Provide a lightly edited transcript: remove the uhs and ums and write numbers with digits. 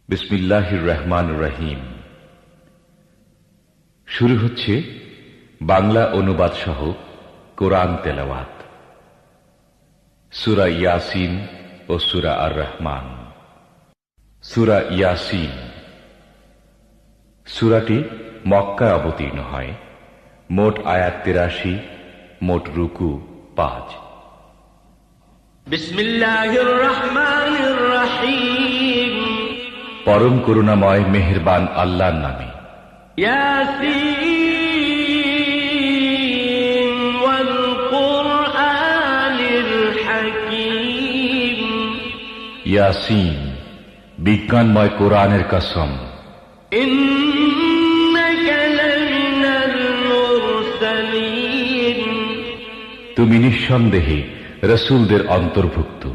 বিসমিল্লাহির রহমানির রহিম। শুরু হচ্ছে বাংলা অনুবাদ সহ কোরআন তেলাওয়াত। সূরা ইয়াসিন ও সূরা আর রহমান। সূরা ইয়াসিন সূরাটি মক্কায় অবতীর্ণ হয়। মোট আয়াত ৮৩, মোট রুকু ৫। বিসমিল্লাহির রহমানির রহিম। পরম করুণাময় মেহেরবান আল্লাহর নামে। ইয়াসিন ওয়াল কুরআনিল হাকীম। ইয়াসিন বিজ্ঞানময় কোরআনের কসম। ইন্নাকা লামিনাল মুরসালিন। তুমি নিঃসন্দেহে রাসূলদের অন্তর্ভুক্ত।